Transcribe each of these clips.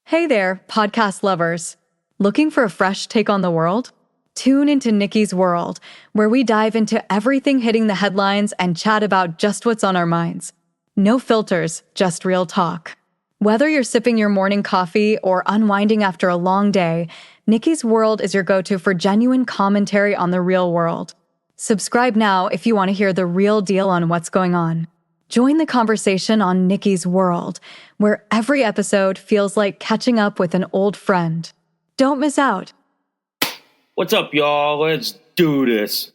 Hey there, podcast lovers. Looking for a fresh take on the world? Tune into Nikki's World, where we dive into everything hitting the headlines and chat about just what's on our minds. No filters, just real talk. Whether you're sipping your morning coffee or unwinding after a long day, Nikki's World is your go-to for genuine commentary on the real world. Subscribe now if you want to hear the real deal on what's going on. Join the conversation on Nikki's World, where every episode feels like catching up with an old friend. Don't miss out. What's up, y'all? Let's do this.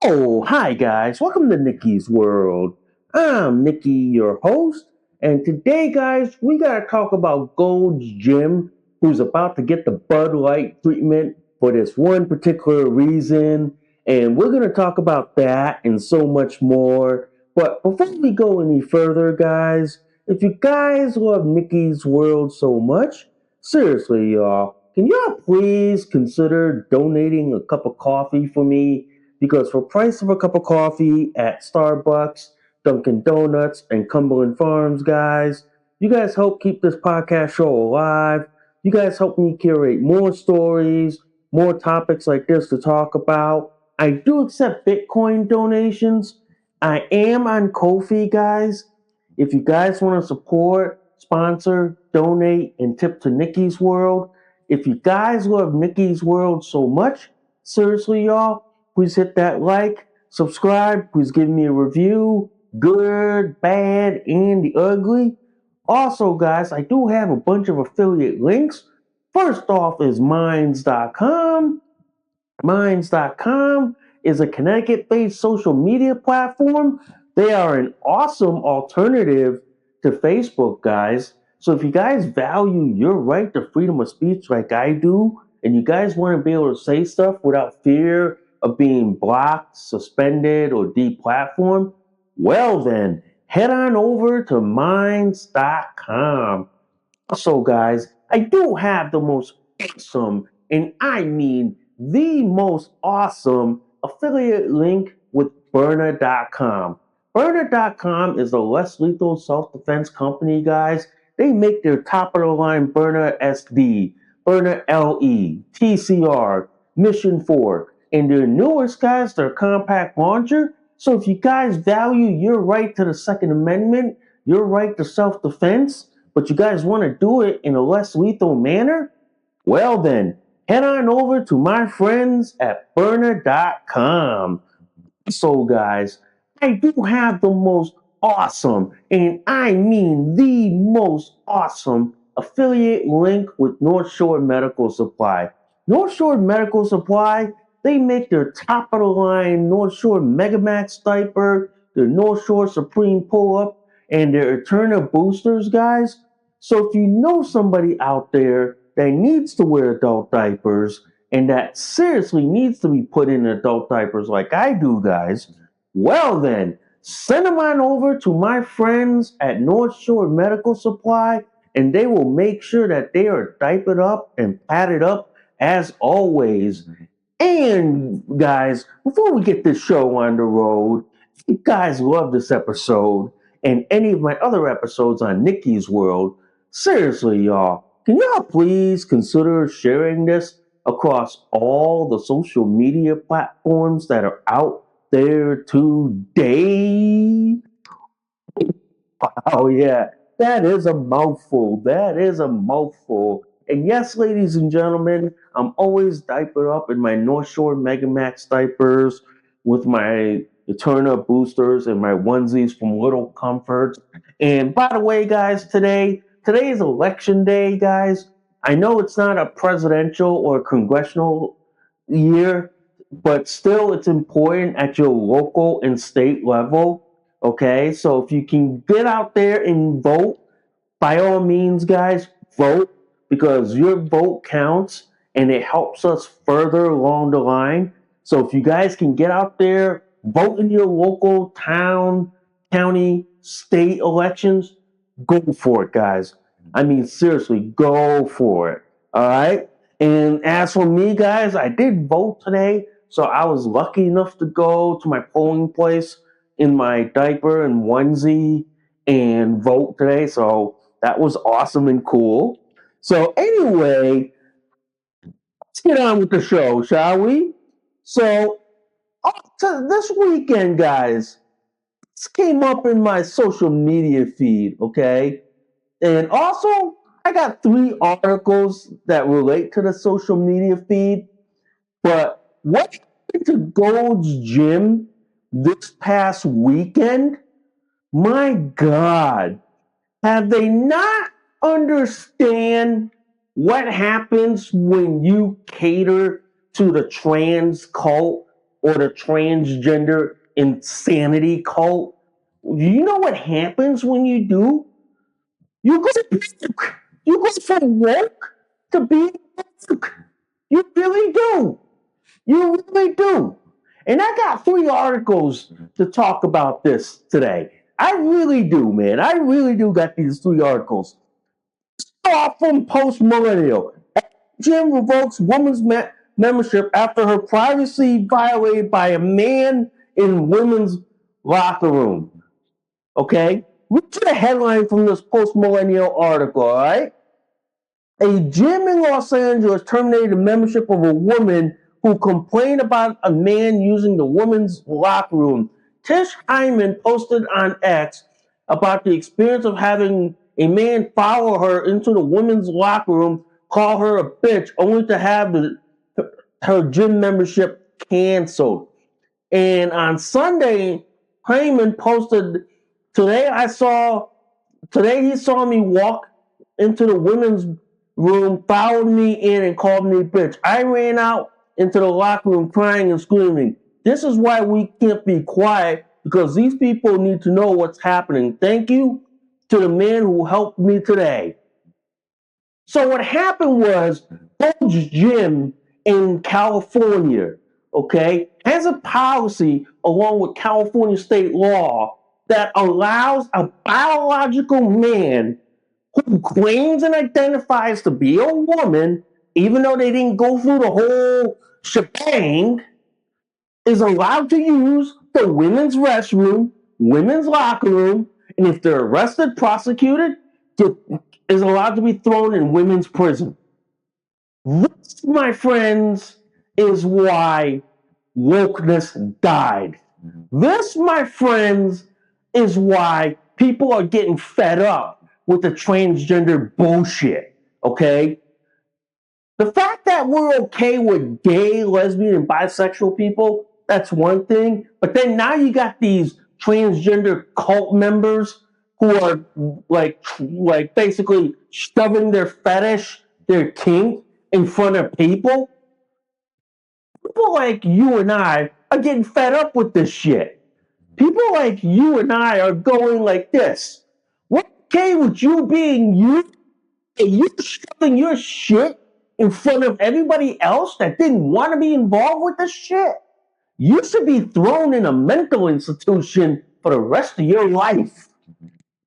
Oh, hi guys. Welcome to Nikki's World. I'm Nikki, your host, and today, guys, we gotta talk about Gold's Gym, who's about to get the Bud Light treatment for this one particular reason, and we're gonna talk about that and so much more. But before we go any further, guys, if you guys love Nikki's World so much, seriously, y'all, can y'all please consider donating a cup of coffee for me? Because for price of a cup of coffee at Starbucks, Dunkin' Donuts, and Cumberland Farms, guys, you guys help keep this podcast show alive. You guys help me curate more stories, more topics like this to talk about. I do accept Bitcoin donations. I am on Ko-fi, guys. If you guys want to support, sponsor, donate, and tip to Nikki's World, if you guys love Nikki's World so much, seriously, y'all, please hit that like, subscribe, please give me a review, good, bad, and the ugly. Also, guys, I do have a bunch of affiliate links. First off is Minds.com. Minds.com is a Connecticut-based social media platform. They are an awesome alternative to Facebook, guys. So if you guys value your right to freedom of speech like I do, and you guys want to be able to say stuff without fear of being blocked, suspended, or deplatformed, well then, head on over to Minds.com. Also, guys, I do have the most awesome, and I mean the most awesome affiliate link with Byrna.com. Byrna.com is a less lethal self-defense company, guys. They make their top-of-the-line Byrna SD, Byrna LE, TCR, Mission 4, and their newest, guys, their compact launcher. So if you guys value your right to the Second Amendment, your right to self-defense, but you guys want to do it in a less lethal manner, well then, head on over to my friends at Byrna.com. So guys, I do have the most awesome, and I mean the most awesome affiliate link with North Shore Medical Supply. North Shore Medical Supply, they make their top-of-the-line North Shore Megamax diaper, their North Shore Supreme Pull-Up, and their Eterna boosters, guys. So if you know somebody out there that needs to wear adult diapers and that seriously needs to be put in adult diapers like I do, guys, well then, send them on over to my friends at North Shore Medical Supply and they will make sure that they are diapered up and padded up as always. And guys, before we get this show on the road, if you guys love this episode and any of my other episodes on Nikki's World, seriously, y'all, can y'all please consider sharing this across all the social media platforms that are out there today? Oh, yeah, that is a mouthful. That is a mouthful. And yes, ladies and gentlemen, I'm always diapered up in my North Shore Mega Max diapers with my Eterna boosters and my onesies from Little Comforts. And by the way, guys, today is election day, guys. I know it's not a presidential or congressional year, but still it's important at your local and state level. Okay, so if you can get out there and vote, by all means, guys, vote because your vote counts and it helps us further along the line. So if you guys can get out there, vote in your local town, county, state elections, go for it, guys. I mean, seriously, go for it. All right. And as for me, guys, I did vote today. So I was lucky enough to go to my polling place in my diaper and onesie and vote today. So that was awesome and cool. So anyway, let's get on with the show, shall we? So this weekend, guys, this came up in my social media feed, okay? And also, I got 3 articles that relate to the social media feed. But what happened to Gold's Gym this past weekend? My God, have they not understand what happens when you cater to the trans cult or the transgender insanity cult? Do you know what happens when you do? You go you go from woke to being woke. You really do. You really do. And I got 3 articles to talk about this today. I really do, man. I really do got these 3 articles. Start from Post Millennial. Gym revokes woman's membership after her privacy violated by a man in women's locker room. Okay? Read the headline from this Post Millennial article, all right? A gym in Los Angeles terminated the membership of a woman who complained about a man using the women's locker room. Tish Hyman posted on X about the experience of having a man follow her into the women's locker room, call her a bitch, only to have her gym membership canceled. And on Sunday, Hyman posted, today he saw me walk into the women's room, followed me in, and called me a bitch. I ran out into the locker room crying and screaming. This is why we can't be quiet, because these people need to know what's happening. Thank you to the man who helped me today. So what happened was, Gold's Gym in California, okay, has a policy along with California state law that allows a biological man who claims and identifies to be a woman, even though they didn't go through the whole shebang, is allowed to use the women's restroom, women's locker room, and if they're arrested, prosecuted, is allowed to be thrown in women's prison. This, my friends, is why wokeness died. This, my friends, is why people are getting fed up with the transgender bullshit, okay? The fact that we're okay with gay, lesbian, and bisexual people, that's one thing. But then now you got these transgender cult members who are like basically shoving their fetish, their kink in front of people. People like you and I are getting fed up with this shit. People like you and I are going like this. We're okay with you being you, and you shoving your shit in front of everybody else that didn't want to be involved with this shit. You should be thrown in a mental institution for the rest of your life.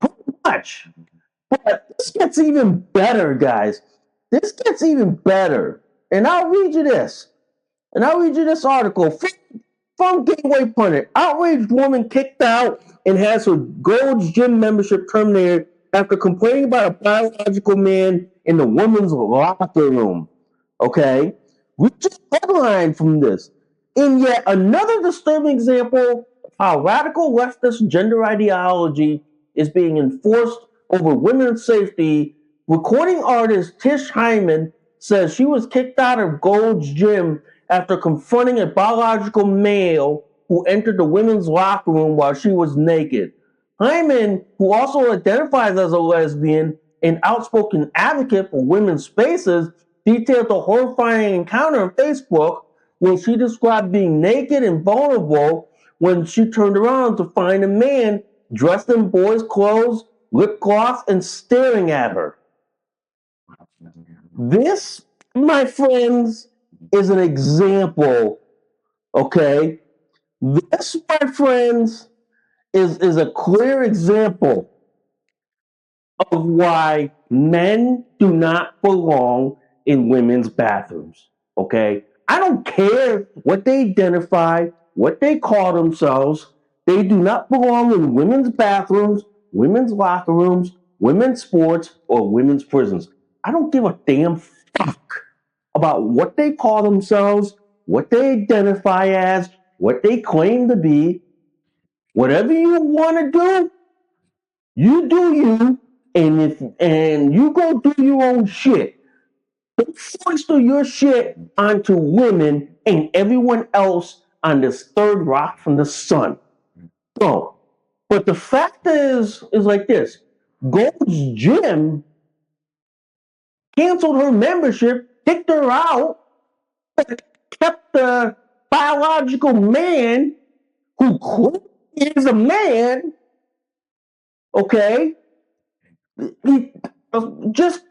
Pretty much. But this gets even better, guys. This gets even better. And I'll read you this. And I'll read you this article from Gateway Pundit. Outraged woman kicked out and has her Gold's Gym membership terminated after complaining about a biological man in the women's locker room. Okay? We just headline from this. In yet another disturbing example of how radical leftist gender ideology is being enforced over women's safety, recording artist Tish Hyman says she was kicked out of Gold's Gym after confronting a biological male who entered the women's locker room while she was naked. Hyman, who also identifies as a lesbian and outspoken advocate for women's spaces, detailed the horrifying encounter on Facebook when she described being naked and vulnerable when she turned around to find a man dressed in boys' clothes, lip gloss, and staring at her. This, my friends, is an example, okay? This, my friends, is a clear example of why men do not belong in women's bathrooms, okay? I don't care what they identify, what they call themselves. They do not belong in women's bathrooms, women's locker rooms, women's sports, or women's prisons. I don't give a damn fuck about what they call themselves, what they identify as, what they claim to be. Whatever you want to do, you do you, and you go do your own shit. Don't foster your shit onto women and everyone else on this third rock from the sun. Don't. But the fact is like this: Gold's Gym canceled her membership, kicked her out, kept the biological man who clearly is a man, okay? He just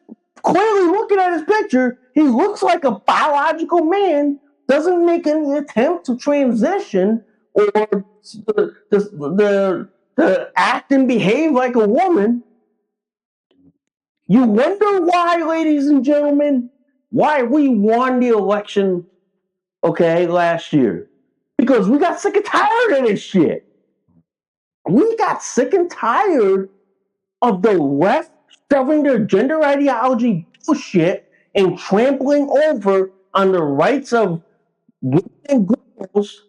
clearly looking at his picture, he looks like a biological man, doesn't make any attempt to transition or to act and behave like a woman. You wonder why, ladies and gentlemen, why we won the election, okay, last year. Because we got sick and tired of this shit. We got sick and tired of the left shoving their gender ideology bullshit and trampling over on the rights of women and girls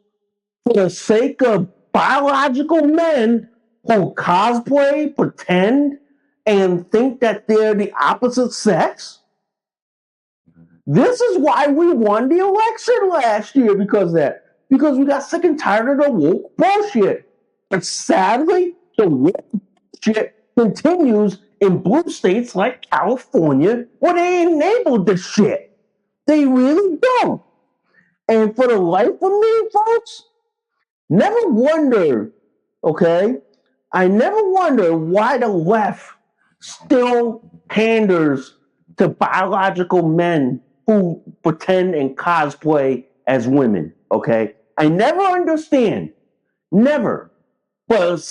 for the sake of biological men who cosplay, pretend, and think that they're the opposite sex. This is why we won the election last year, because we got sick and tired of the woke bullshit. But sadly, the woke bullshit continues in blue states like California, where they enabled this shit. They really don't. And for the life of me, folks, never wonder, okay? I never wonder why the left still panders to biological men who pretend and cosplay as women, okay? I never understand. Never. But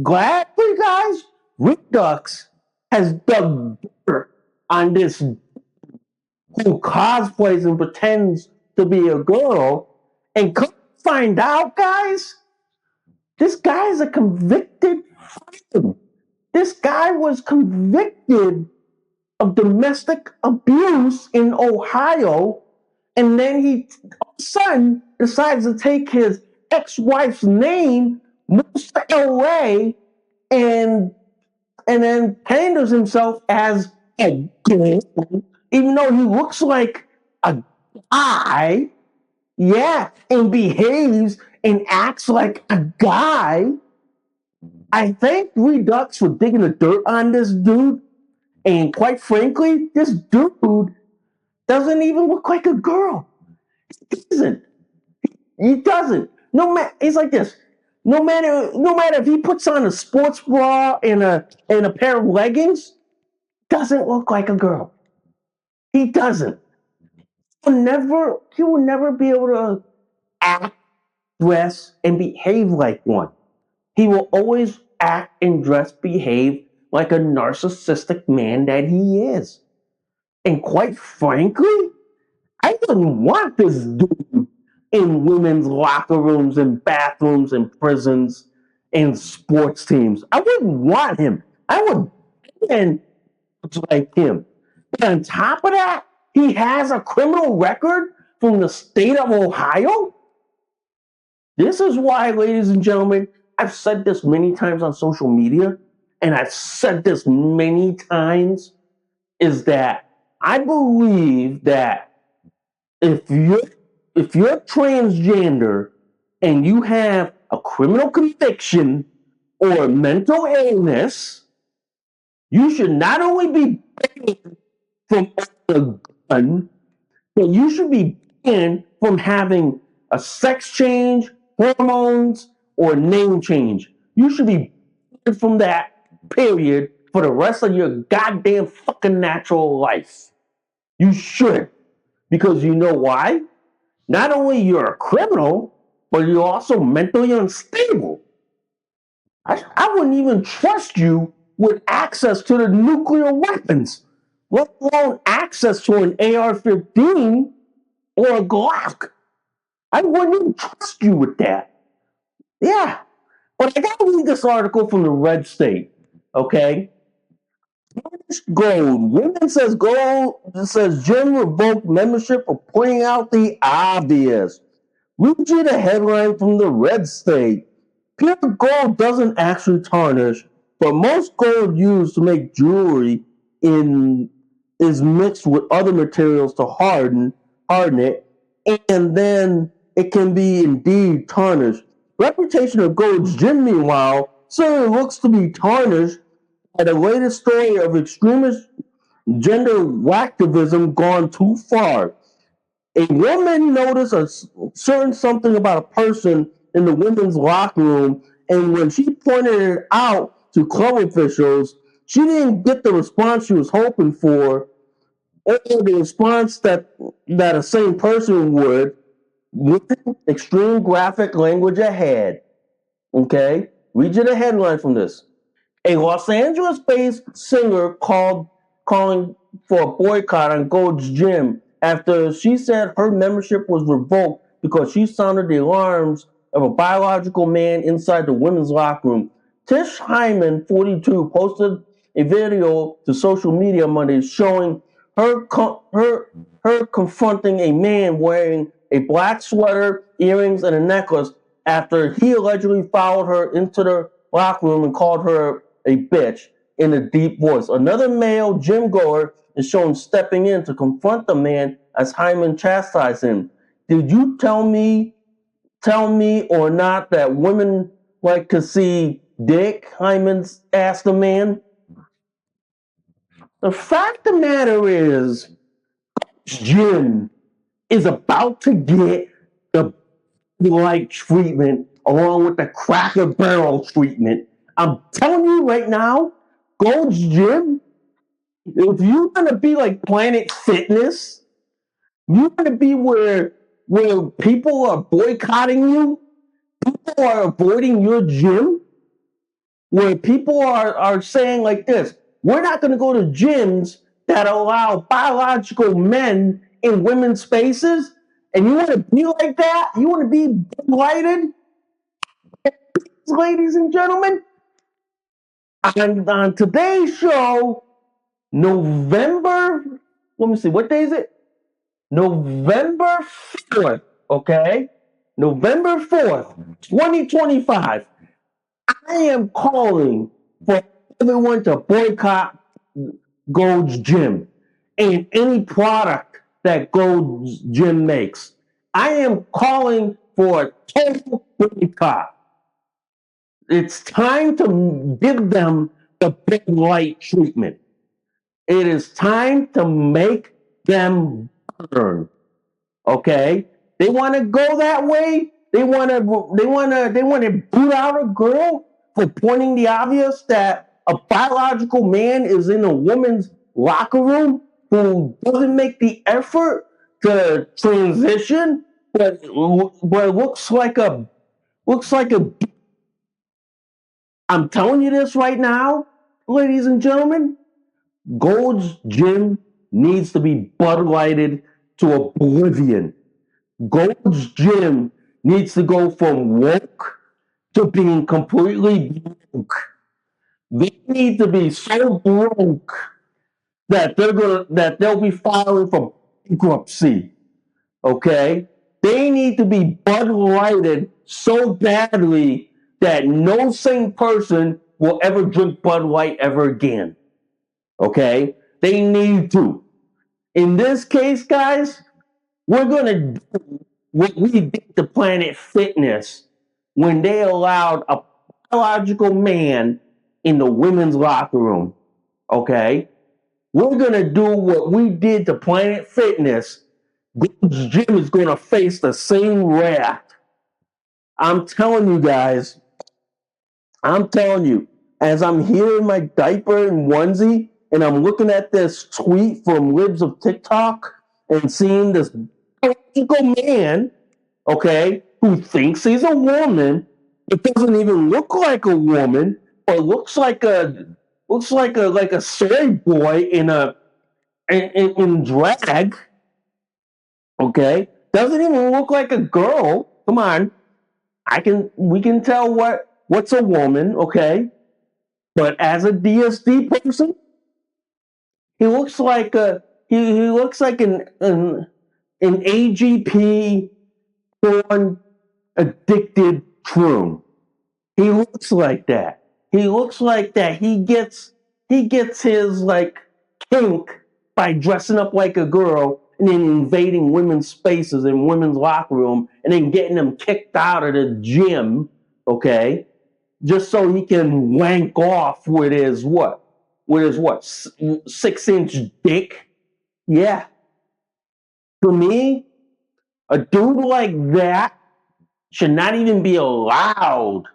gladly, guys, Rick Ducks has dug dirt on this who cosplays and pretends to be a girl, and come find out, guys, this guy is a convicted felon. This guy was convicted of domestic abuse in Ohio, and then he, all of a sudden, decides to take his ex-wife's name, moves to LA, and then panders himself as a girl, even though he looks like a guy, yeah, and behaves and acts like a guy. I thank Three Ducks for digging the dirt on this dude, and quite frankly, this dude doesn't even look like a girl. He doesn't. He doesn't. No matter, it's like this. No matter if he puts on a sports bra and a pair of leggings, doesn't look like a girl. He doesn't. He will never be able to act, dress, and behave like one. He will always act and dress, behave like a narcissistic man that he is. And quite frankly, I wouldn't want this dude in women's locker rooms and bathrooms and prisons and sports teams. I wouldn't want him. I would ban like him. But on top of that, he has a criminal record from the state of Ohio. This is why, ladies and gentlemen, I've said this many times on social media, and I've said this many times, is that I believe that if you're transgender and you have a criminal conviction or mental illness, you should not only be banned from owning a gun, but you should be banned from having a sex change, hormones, or name change. You should be banned from that period for the rest of your goddamn fucking natural life. You should. Because you know why? Not only you're a criminal, but you're also mentally unstable. I wouldn't even trust you with access to the nuclear weapons, let alone access to an AR-15 or a Glock. I wouldn't even trust you with that. Yeah. But I gotta read this article from the Red State, okay? Gold. Women says gold. It says Jim revoked membership for pointing out the obvious. Read you the headline from the Red State. Pure gold doesn't actually tarnish, but most gold used to make jewelry is mixed with other materials to harden it, and then it can be indeed tarnished. Reputation of Gold's Gym, meanwhile, certainly looks to be tarnished by the latest story of extremist gender activism gone too far. A woman noticed a certain something about a person in the women's locker room, and when she pointed it out to club officials, she didn't get the response she was hoping for, or the response that a sane person would, with extreme graphic language ahead. Okay? Read you the headline from this. A Los Angeles-based singer calling for a boycott on Gold's Gym after she said her membership was revoked because she sounded the alarms of a biological man inside the women's locker room. Tish Hyman, 42, posted a video to social media Monday showing her confronting a man wearing a black sweater, earrings, and a necklace after he allegedly followed her into the locker room and called her a bitch in a deep voice. Another male gym goer is shown stepping in to confront the man as Hyman chastised him. Did you tell me or not that women like to see dick? Hyman asked the man. The fact of the matter is, Jim is about to get the like treatment along with the Cracker Barrel treatment. I'm telling you right now, Gold's Gym, if you're gonna be like Planet Fitness, you're gonna be where people are boycotting you, people are avoiding your gym, where people are saying like this, we're not gonna go to gyms that allow biological men in women's spaces, and you wanna be like that? You wanna be lighted? Ladies and gentlemen, on today's show, November, let me see, what day is it? November 4th, okay? November 4th, 2025. I am calling for everyone to boycott Gold's Gym and any product that Gold's Gym makes. I am calling for a total boycott. It's time to give them the big light treatment. It is time to make them burn. Okay? They want to go that way. They want to boot out a girl for pointing the obvious that a biological man is in a woman's locker room who doesn't make the effort to transition, but looks like a. I'm telling you this right now, ladies and gentlemen, Gold's Gym needs to be Bud Lighted to oblivion. Gold's Gym needs to go from woke to being completely broke. They need to be so broke that they'll be filing for bankruptcy. Okay? They need to be Bud Lighted so badly that no sane person will ever drink Bud Light ever again. Okay? They need to. In this case, guys, we're going to do what we did to Planet Fitness when they allowed a biological man in the women's locker room. Okay? We're going to do what we did to Planet Fitness. Gold's Gym is going to face the same wrath. I'm telling you guys, as I'm here in my diaper and onesie, and I'm looking at this tweet from Libs of TikTok and seeing this biological man, okay, who thinks he's a woman, it doesn't even look like a woman, but looks like a soy boy in drag. Okay, doesn't even look like a girl. Come on, we can tell what's a woman. Okay, but as a DSD person, he looks like an AGP porn addicted troon. He looks like that. He looks like that. He gets his like kink by dressing up like a girl and then invading women's spaces in women's locker room and then getting them kicked out of the gym, okay? Just so he can wank off with his 6-inch dick. Yeah. For me, a dude like that should not even be allowed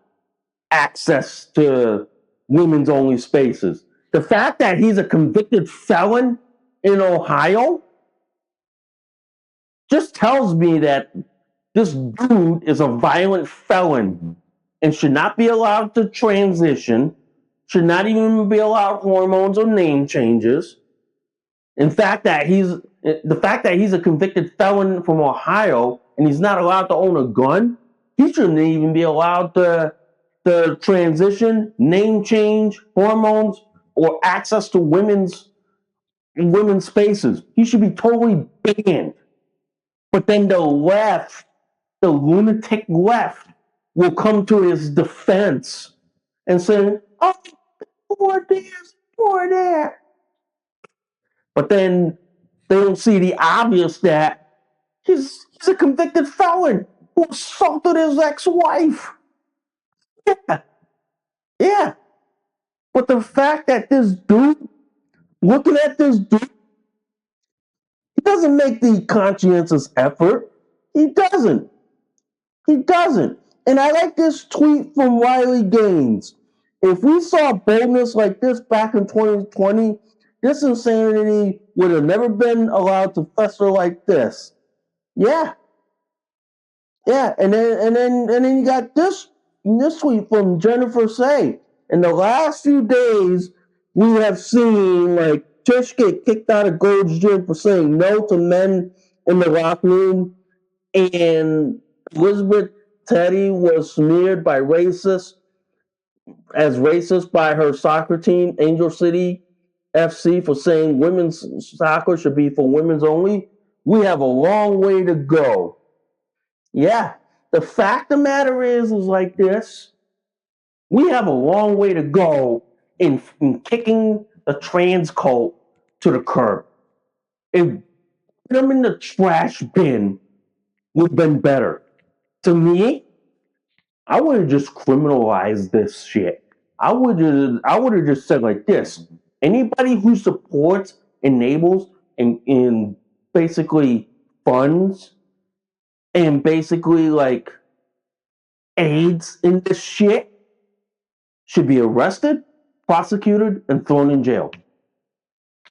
access to women's only spaces. The fact that he's a convicted felon in Ohio just tells me that this dude is a violent felon and should not be allowed to transition, should not even be allowed hormones or name changes. The fact that he's a convicted felon from Ohio and he's not allowed to own a gun, he shouldn't even be allowed to transition, name change, hormones, or access to women's spaces. He should be totally banned. But then the lunatic left, will come to his defense and say, "Oh, poor this, poor that." But then they don't see the obvious that he's a convicted felon who assaulted his ex-wife. Yeah. But the fact that looking at this dude, he doesn't make the conscientious effort. He doesn't. And I like this tweet from Riley Gaines. If we saw boldness like this back in 2020, this insanity would have never been allowed to fester like this. Yeah. And then you got this tweet from Jennifer Say. In the last few days, we have seen like Tish get kicked out of Gold's Gym for saying no to men in the locker room, and Elizabeth Teddy was smeared by racist by her soccer team, Angel City FC, for saying women's soccer should be for women's only. We have a long way to go. Yeah, the fact of the matter is like this. We have a long way to go in kicking the trans cult to the curb. If put them in the trash bin would have been better. To me, I would have just criminalized this shit. I would have just said like this: anybody who supports, enables, and basically funds and basically like aids in this shit should be arrested, prosecuted, and thrown in jail.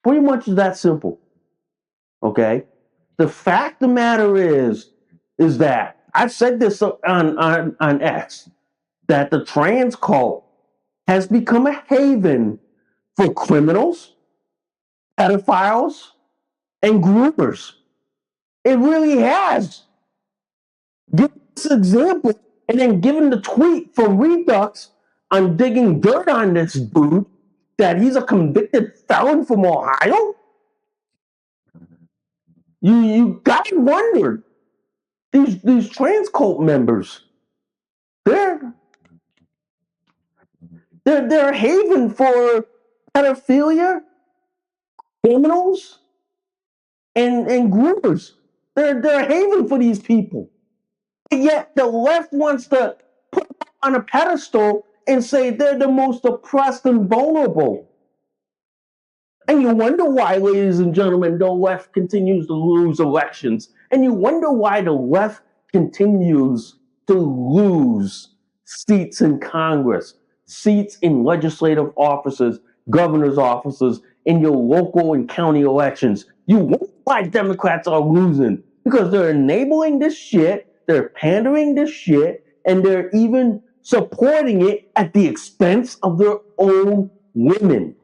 Pretty much that simple. Okay? The fact of the matter is that I've said this on X, that the trans cult has become a haven for criminals, pedophiles, and groomers. It really has. Give this example, and then given the tweet from Redux on digging dirt on this dude that he's a convicted felon from Ohio. You gotta wonder, these trans cult members, they're a haven for pedophilia, criminals, and groomers. They're a haven for these people. And yet the left wants to put them on a pedestal and say they're the most oppressed and vulnerable. And you wonder why, ladies and gentlemen, the left continues to lose elections. And you wonder why the left continues to lose seats in Congress, seats in legislative offices, governor's offices, in your local and county elections. You wonder why Democrats are losing. Because they're enabling this shit, they're pandering this shit, and they're even supporting it at the expense of their own women.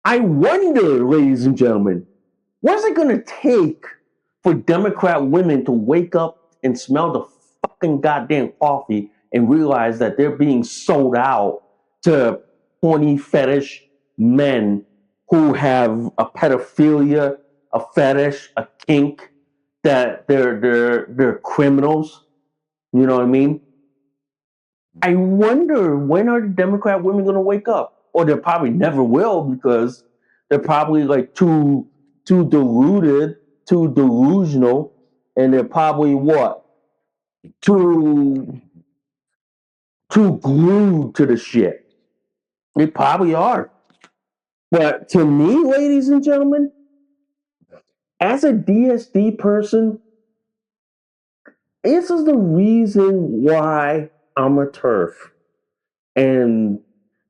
I wonder, ladies and gentlemen, what's it going to take for Democrat women to wake up and smell the fucking goddamn coffee and realize that they're being sold out to horny fetish men who have a pedophilia, a fetish, a kink, that they're criminals? You know what I mean? I wonder, when are the Democrat women going to wake up? Or they probably never will, because they're probably like too deluded, too delusional, and they're probably what? Too glued to the shit. They probably are. But to me, ladies and gentlemen, as a DSD person, this is the reason why I'm a TERF. And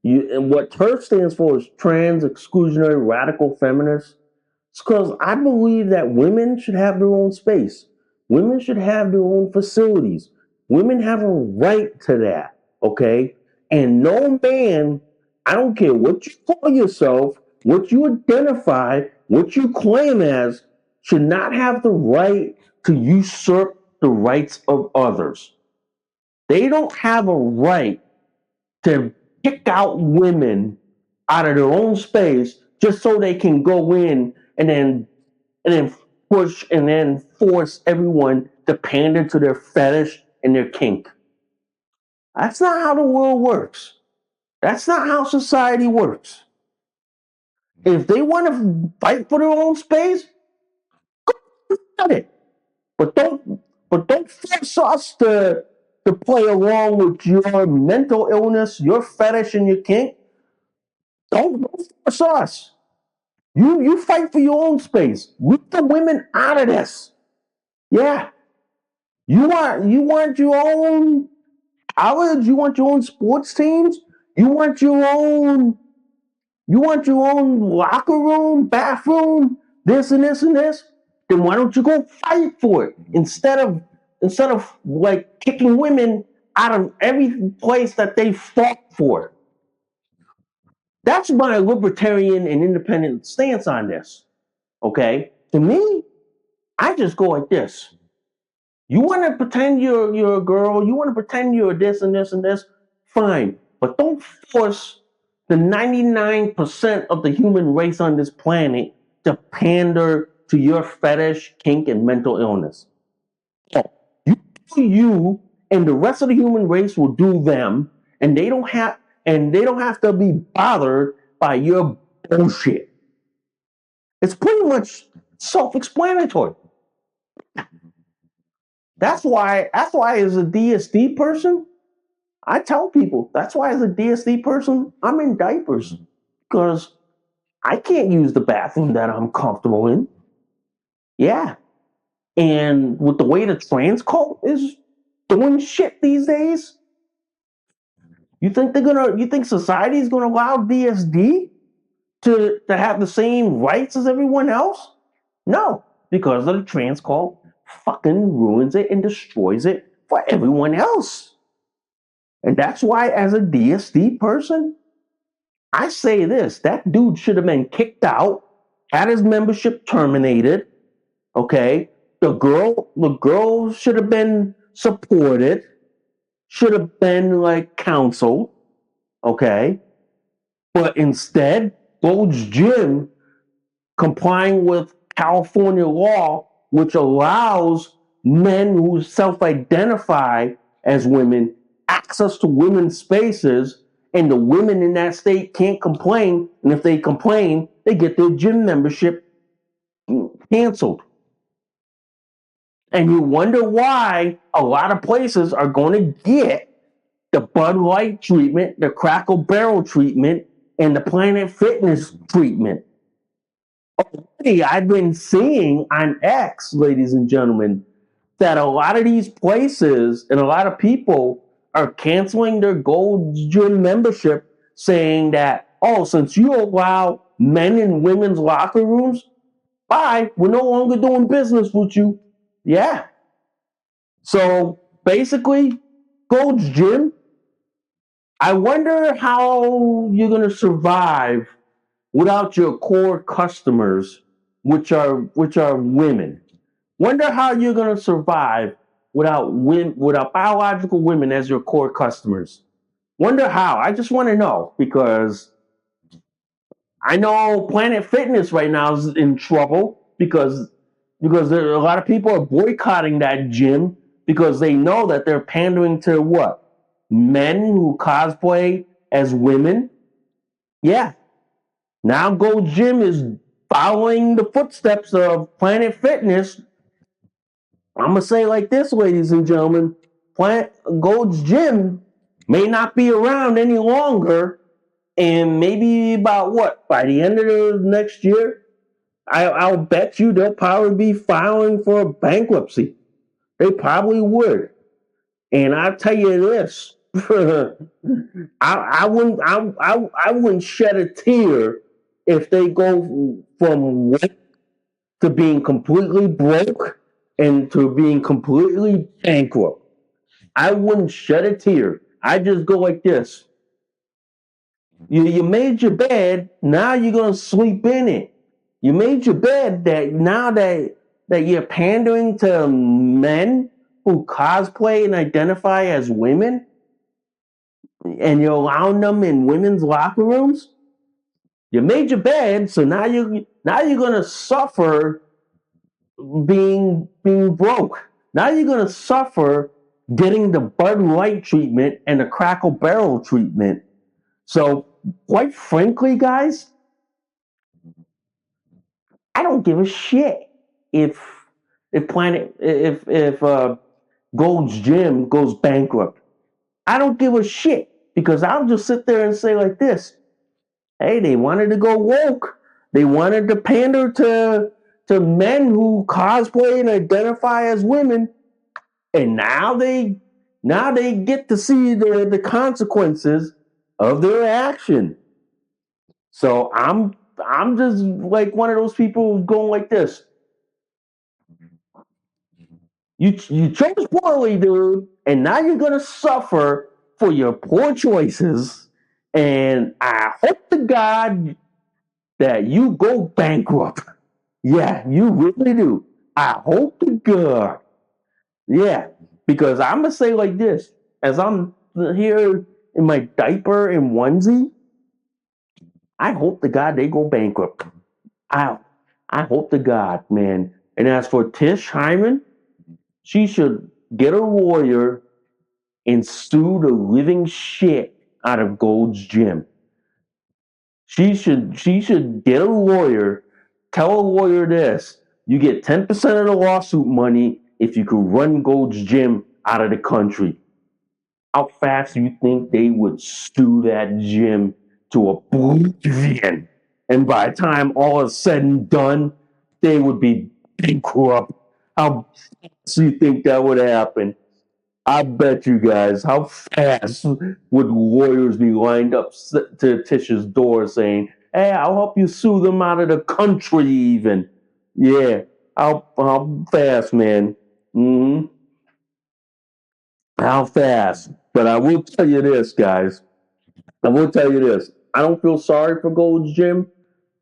what TERF stands for is trans exclusionary radical feminist. It's because I believe that women should have their own space. Women should have their own facilities. Women have a right to that, okay? And no man, I don't care what you call yourself, what you identify, what you claim as, should not have the right to usurp the rights of others. They don't have a right to kick out women out of their own space just so they can go in and then push and then force everyone to pander to their fetish and their kink. That's not how the world works. That's not how society works. If they want to fight for their own space, go at it. But don't force us to play along with your mental illness, your fetish, and your kink. Don't force us. You fight for your own space. Leave the women out of this. Yeah. You want your own college, you want your own sports teams, you want your own locker room, bathroom, this and this and this. Then why don't you go fight for it instead of like kicking women out of every place that they fought for? That's my libertarian and independent stance on this. Okay? To me, I just go like this. You want to pretend you're a girl, you want to pretend you're this and this and this, fine. But don't force the 99% of the human race on this planet to pander to your fetish, kink, and mental illness. You do you, and the rest of the human race will do them, and they don't have to be bothered by your bullshit. It's pretty much self-explanatory. That's why as a DSD person, I tell people, that's why as a DSD person, I'm in diapers. Because I can't use the bathroom that I'm comfortable in. Yeah. And with the way the trans cult is doing shit these days, you think society's gonna allow DSD to have the same rights as everyone else? No, because of the trans cult fucking ruins it and destroys it for everyone else. And that's why, as a DSD person, I say this, that dude should have been kicked out, had his membership terminated. Okay. The girl should have been supported, should have been like counseled. Okay. But instead, Gold's Gym complying with California law, which allows men who self identify as women access to women's spaces, and the women in that state can't complain. And if they complain, they get their gym membership canceled. And you wonder why a lot of places are going to get the Bud Light treatment, the Crackle Barrel treatment, and the Planet Fitness treatment. Already, I've been seeing on X, ladies and gentlemen, that a lot of these places and a lot of people are canceling their Gold Gym membership, saying that, oh, since you allow men and women's locker rooms, bye, we're no longer doing business with you. Yeah. So basically, Gold's Gym, I wonder how you're going to survive without your core customers, which are women. Wonder how you're going to survive without biological women as your core customers. Wonder how. I just want to know, because I know Planet Fitness right now is in trouble because there are a lot of people are boycotting that gym because they know that they're pandering to what? Men who cosplay as women. Yeah. Now Gold Gym is following the footsteps of Planet Fitness. I'm going to say like this, ladies and gentlemen. Gold's Gym may not be around any longer, and maybe about what? By the end of the next year, I'll bet you they'll probably be filing for bankruptcy. They probably would. And I'll tell you this, I wouldn't shed a tear if they go from to being completely broke and to being completely bankrupt. I wouldn't shed a tear. I just go like this. You made your bed, now you're gonna sleep in it. You made your bed that now that you're pandering to men who cosplay and identify as women, and you're allowing them in women's locker rooms. You made your bed, so now you're gonna suffer being broke. Now you're gonna suffer getting the Bud Light treatment and the Crackle Barrel treatment. So, quite frankly, guys, I don't give a shit if Gold's Gym goes bankrupt. I don't give a shit, because I'll just sit there and say like this: hey, they wanted to go woke. They wanted to pander to men who cosplay and identify as women, and now they get to see the consequences of their action. So I'm just like one of those people who's going like this. You chose poorly, dude, and now you're gonna suffer for your poor choices. And I hope to God that you go bankrupt. Yeah, you really do. I hope to God. Yeah, because I'm gonna say like this: as I'm here in my diaper and onesie, I hope to God they go bankrupt. I I hope to God, man. And as for Tish Hyman, she should get a lawyer and sue the living shit out of Gold's Gym. She should get a lawyer, tell a lawyer this: you get 10% of the lawsuit money if you could run Gold's Gym out of the country. How fast do you think they would sue that gym to oblivion? And by the time all is said and done, they would be bankrupt. How fast do you think that would happen? I bet you guys, how fast would lawyers be lined up to Tish's door saying, hey, I'll help you sue them out of the country even. Yeah, how fast, man. Mm-hmm. How fast. But I will tell you this, guys. I will tell you this. I don't feel sorry for Gold's Gym.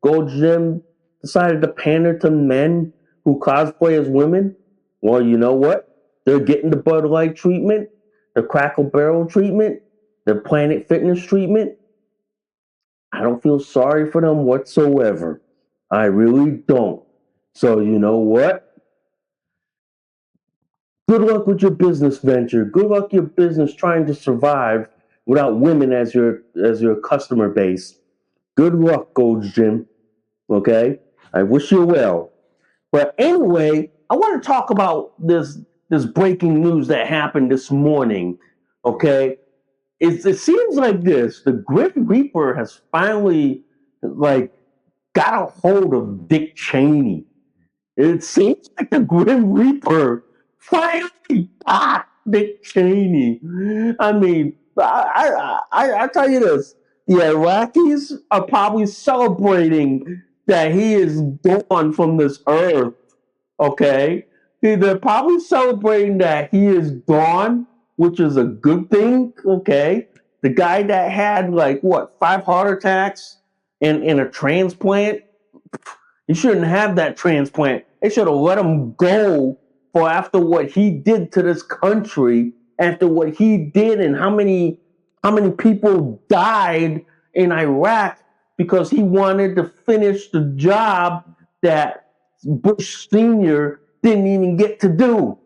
Gold's Gym decided to pander to men who cosplay as women. Well, you know what? They're getting the Bud Light treatment, the Crackle Barrel treatment, the Planet Fitness treatment. I don't feel sorry for them whatsoever. I really don't. So you know what? Good luck with your business venture. Good luck your business trying to survive without women as your customer base. Good luck, Gold's Gym. Okay? I wish you well. But anyway, I want to talk about this breaking news that happened this morning. Okay? It seems like this. The Grim Reaper has finally like got a hold of Dick Cheney. It seems like the Grim Reaper finally got Dick Cheney. I mean, I tell you this: the Iraqis are probably celebrating that he is gone from this earth. Okay, they're probably celebrating that he is gone, which is a good thing. Okay, the guy that had like what 5 heart attacks and a transplant. He shouldn't have that transplant. They should have let him go for after what he did to this country, after what he did and how many people died in Iraq because he wanted to finish the job that Bush Sr. didn't even get to do.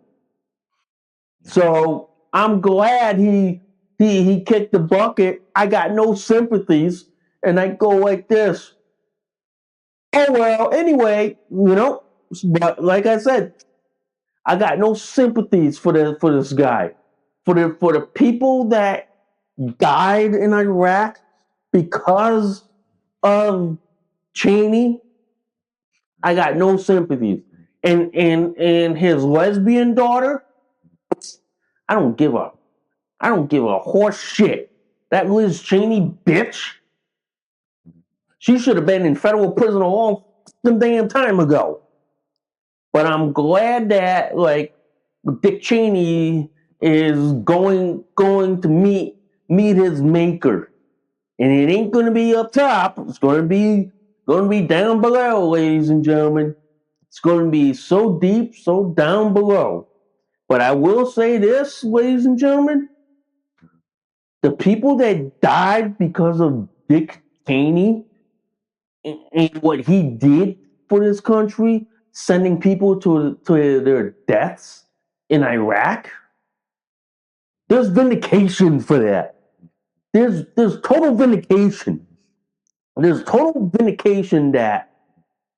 So I'm glad he kicked the bucket. I got no sympathies, and I go like this. Oh well, anyway, but like I said, I got no sympathies for this guy. For the people that died in Iraq because of Cheney, I got no sympathies. And his lesbian daughter, I don't give a horse shit. That Liz Cheney bitch, she should have been in federal prison a long damn time ago. But I'm glad that like Dick Cheney is going to meet his maker, and it ain't going to be up top. It's going to be down below, ladies and gentlemen. It's going to be so deep, so down below. But I will say this, ladies and gentlemen, the people that died because of Dick Cheney and what he did for this country, sending people to their deaths in Iraq, there's vindication for that. There's total vindication. There's total vindication that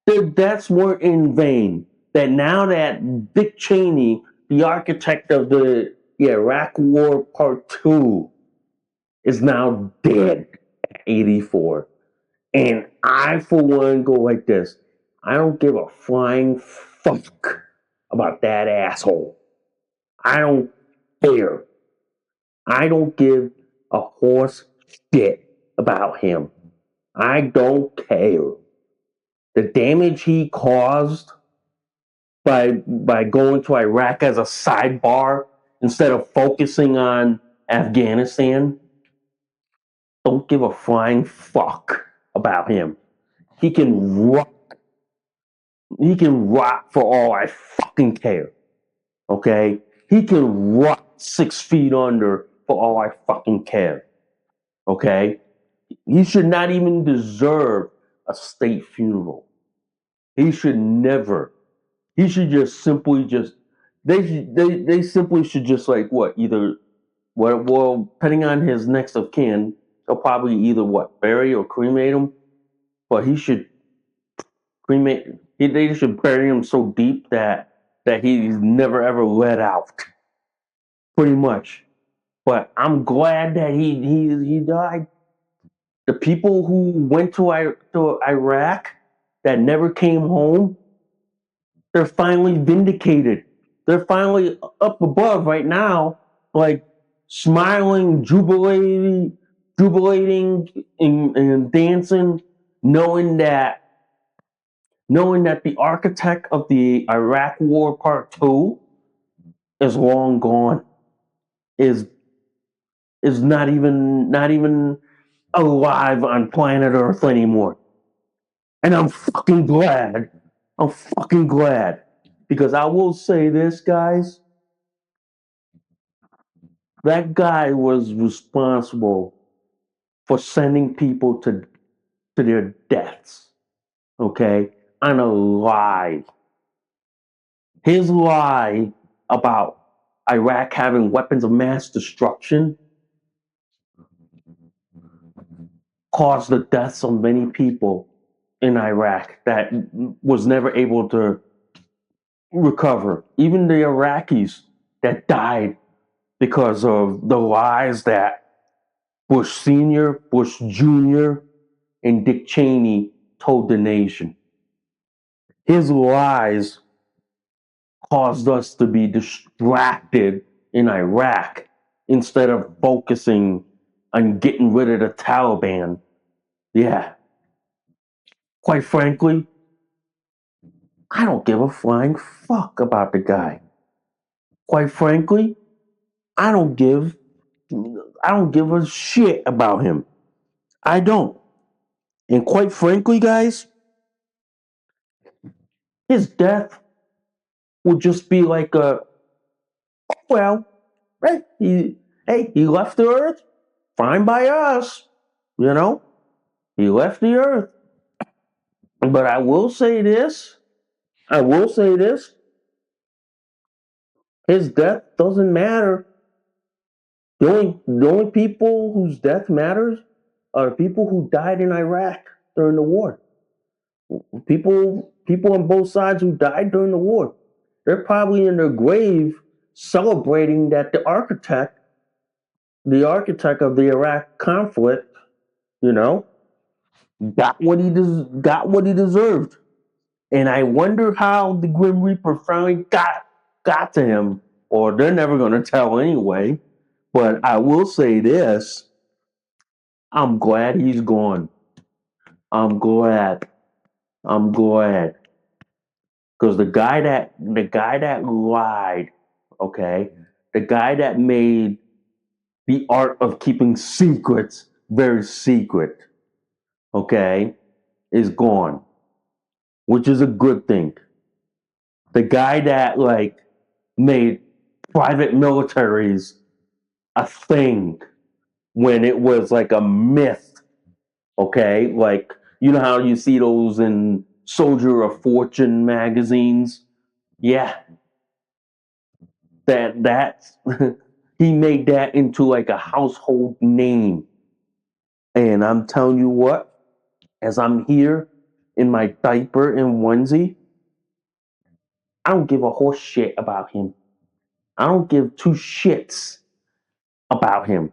their deaths weren't in vain. That now that Dick Cheney, the architect of the Iraq War Part 2, is now dead at 84. And I, for one, go like this. I don't give a flying fuck about that asshole. I don't care. I don't give a horse shit about him. I don't care. The damage he caused by going to Iraq as a sidebar instead of focusing on Afghanistan, don't give a flying fuck about him. He can rot. He can rot for all I fucking care. Okay? He can rot 6 feet under for all I fucking care. Okay? He should not even deserve a state funeral. He should never. He should just simply just they simply should just like what either well depending on his next of kin, they'll probably either what bury or cremate him, but he should cremate. They should bury him so deep that he's never ever let out. Pretty much. But I'm glad that he died. The people who went to Iraq that never came home, they're finally vindicated. They're finally up above right now, like smiling, jubilating, and dancing, knowing that the architect of the Iraq War Part 2 is long gone, is not even alive on planet Earth anymore. And I'm fucking glad. I'm fucking glad. Because I will say this, guys. That guy was responsible for sending people to their deaths. Okay? On a lie. His lie about Iraq having weapons of mass destruction caused the deaths of many people in Iraq that was never able to recover. Even the Iraqis that died because of the lies that Bush Sr., Bush Jr., and Dick Cheney told the nation. His lies caused us to be distracted in Iraq instead of focusing on getting rid of the Taliban. Yeah. Quite frankly, I don't give a flying fuck about the guy. Quite frankly, I don't give a shit about him. I don't. And quite frankly, guys, his death would just be like well, hey, he left the earth, fine by us, you know? He left the earth. But I will say this, his death doesn't matter. The only people whose death matters are the people who died in Iraq during the war. People on both sides who died during the war. They're probably in their grave celebrating that the architect of the Iraq conflict, you know, got what he deserved. And I wonder how the Grim Reaper finally got to him, or they're never going to tell anyway. But I will say this: I'm glad he's gone. I'm glad. I'm glad. Because the guy that lied, okay, the guy that made the art of keeping secrets very secret, okay, is gone, which is a good thing. The guy that like made private militaries a thing when it was like a myth, okay, like you know how you see those in Soldier of Fortune magazines, yeah, that's he made that into like a household name. And I'm telling you what, as I'm here in my diaper and onesie, I don't give a horse shit about him. I don't give two shits about him.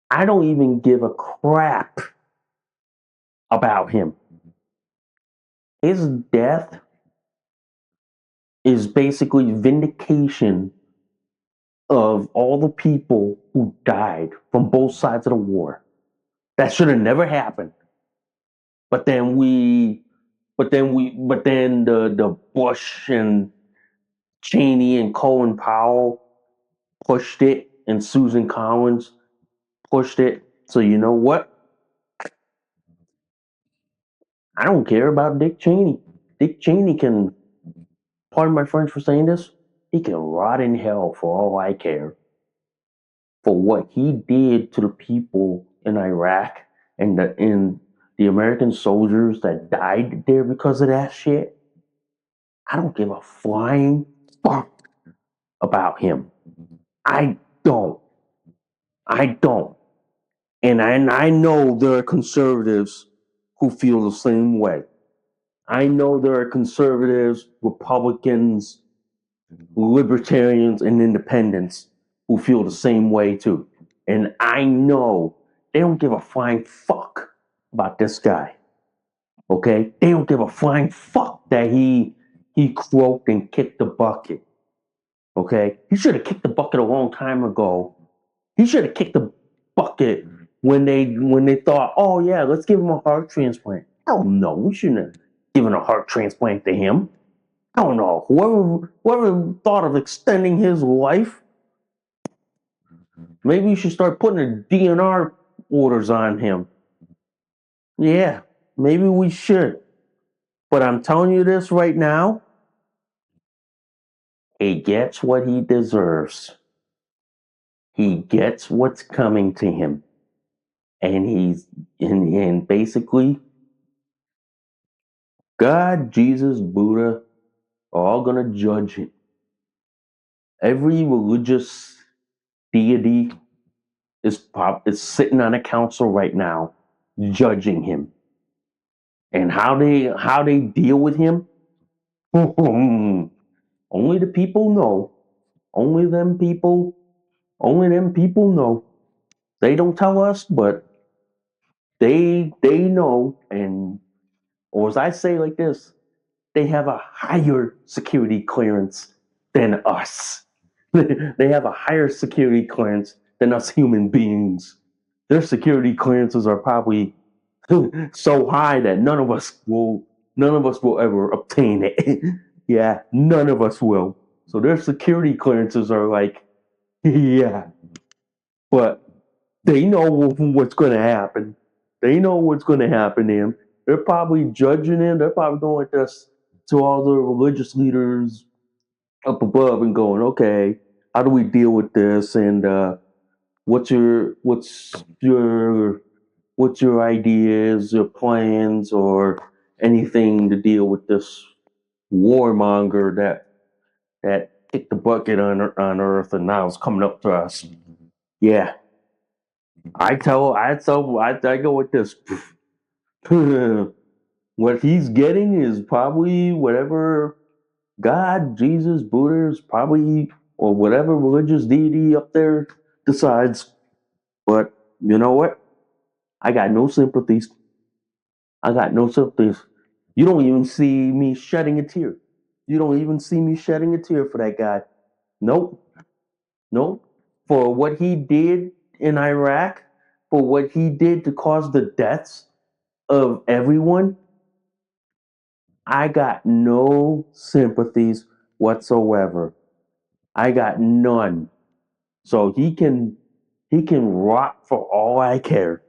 I don't even give a crap about him. His death is basically vindication of all the people who died from both sides of the war. That should have never happened. But then the Bush and Cheney and Colin Powell pushed it, and Susan Collins pushed it. So you know what? I don't care about Dick Cheney. Dick Cheney can, pardon my French for saying this, he can rot in hell for all I care. For what he did to the people in Iraq and the American soldiers that died there because of that shit. I don't give a flying fuck about him. I don't. I don't. And I know there are conservatives who feel the same way. I know there are conservatives, Republicans, libertarians, and independents who feel the same way too. And I know they don't give a flying fuck about this guy. Okay? They don't give a flying fuck that he croaked and kicked the bucket. Okay? He should have kicked the bucket a long time ago. He should have kicked the bucket when they thought, oh yeah, let's give him a heart transplant. Hell no, we shouldn't have given a heart transplant to him. I don't know. Whoever thought of extending his life, maybe you should start putting a DNR orders on him Yeah, maybe we should. But I'm telling you this right now, he gets what he deserves. He gets what's coming to him. And and basically, God, Jesus, Buddha are all going to judge him. Every religious deity is sitting on a council right now judging him. And how they deal with him, only the people know. Only them people know. They don't tell us, but they know. And or as I say like this, they have a higher security clearance than us. They have a higher security clearance than us human beings. Their security clearances are probably so high that none of us will ever obtain it. Yeah, none of us will. So their security clearances are like, yeah, but they know what's going to happen. They know what's going to happen to him. They're probably judging him. They're probably going like this to all the religious leaders up above and going, okay, how do we deal with this? And what's your what's your ideas, your plans, or anything to deal with this warmonger that kicked the bucket on Earth and now is coming up to us? Yeah, I go with this. What he's getting is probably whatever God, Jesus, Buddha is probably, or whatever religious deity up there decides. But you know what? I got no sympathies. I got no sympathies. You don't even see me shedding a tear. You don't even see me shedding a tear for that guy. Nope. Nope. For what he did in Iraq, for what he did to cause the deaths of everyone, I got no sympathies whatsoever. I got none. So he can rot for all I care.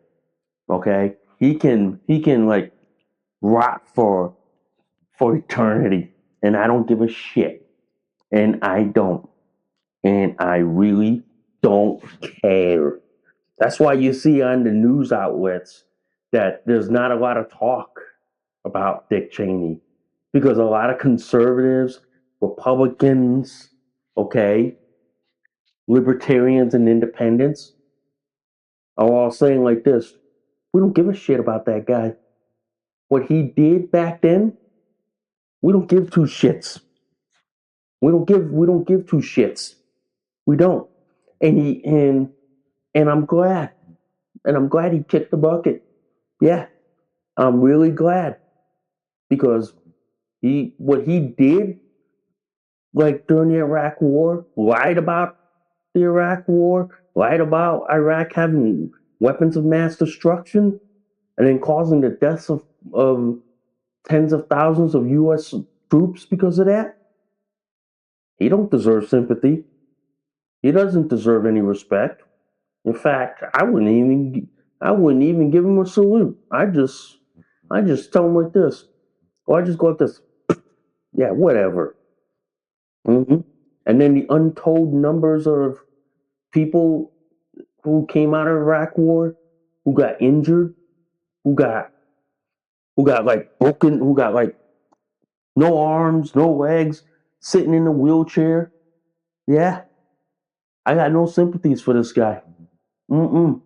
Okay? He can like rot for eternity. And I don't give a shit. And I don't. And I really don't care. That's why you see on the news outlets that there's not a lot of talk about Dick Cheney. Because a lot of conservatives, Republicans, okay, libertarians and independents are all saying like this: we don't give a shit about that guy. What he did back then, we don't give two shits. We don't give two shits. We don't. And he and I'm glad. And I'm glad he kicked the bucket. Yeah. I'm really glad. Because what he did, like during the Iraq War, lied about the Iraq War, lied about Iraq having weapons of mass destruction, and then causing the deaths of tens of thousands of U.S. troops because of that. He don't deserve sympathy. He doesn't deserve any respect. In fact, I wouldn't even give him a salute. I just tell him like this. Or I just go like this. Yeah, whatever. hmm And then the untold numbers of people who came out of Iraq War, who got injured, who got like broken, who got like no arms, no legs, sitting in a wheelchair. Yeah, I got no sympathies for this guy. Mm-mm.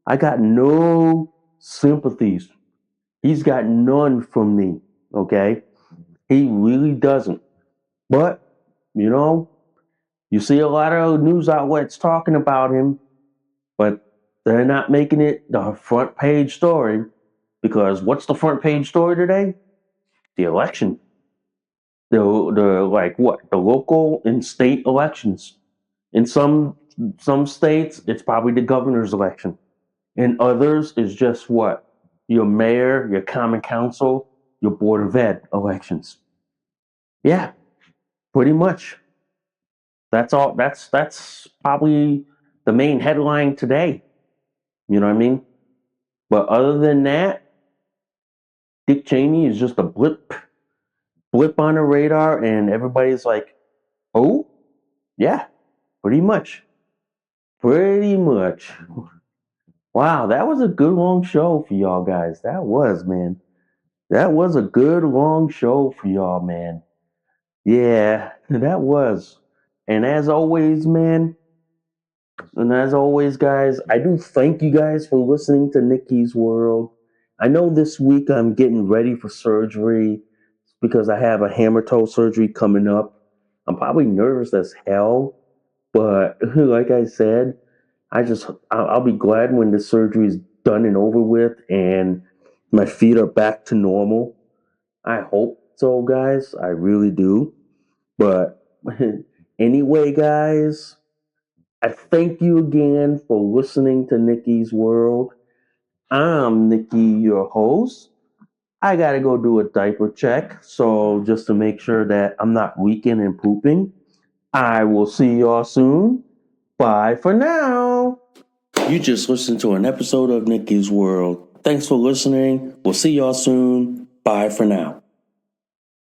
I got no sympathies. He's got none from me. Okay, he really doesn't. But you know, you see a lot of news outlets talking about him, but they're not making it the front page story because what's the front page story today? The election. The like what? The local and state elections. In some states, it's probably the governor's election. In others, it's just what? Your mayor, your common council, your board of ed elections. Yeah, pretty much. That's all. That's probably the main headline today. You know what I mean? But other than that, Dick Cheney is just a blip on the radar, and everybody's like, oh, yeah, pretty much. Pretty much. Wow, that was a good long show for y'all guys. That was, man. That was a good long show for y'all, man. Yeah, that was. And as always, man, and as always, guys, I do thank you guys for listening to Nikki's World. I know this week I'm getting ready for surgery because I have a hammer toe surgery coming up. I'm probably nervous as hell, but like I said, I'll be glad when the surgery is done and over with and my feet are back to normal. I hope so, guys. I really do. But anyway, guys, I thank you again for listening to Nikki's World. I'm Nikki, your host. I gotta go do a diaper check, so just to make sure that I'm not leaking and pooping. I will see y'all soon. Bye for now. You just listened to an episode of Nikki's World. Thanks for listening. We'll see y'all soon. Bye for now.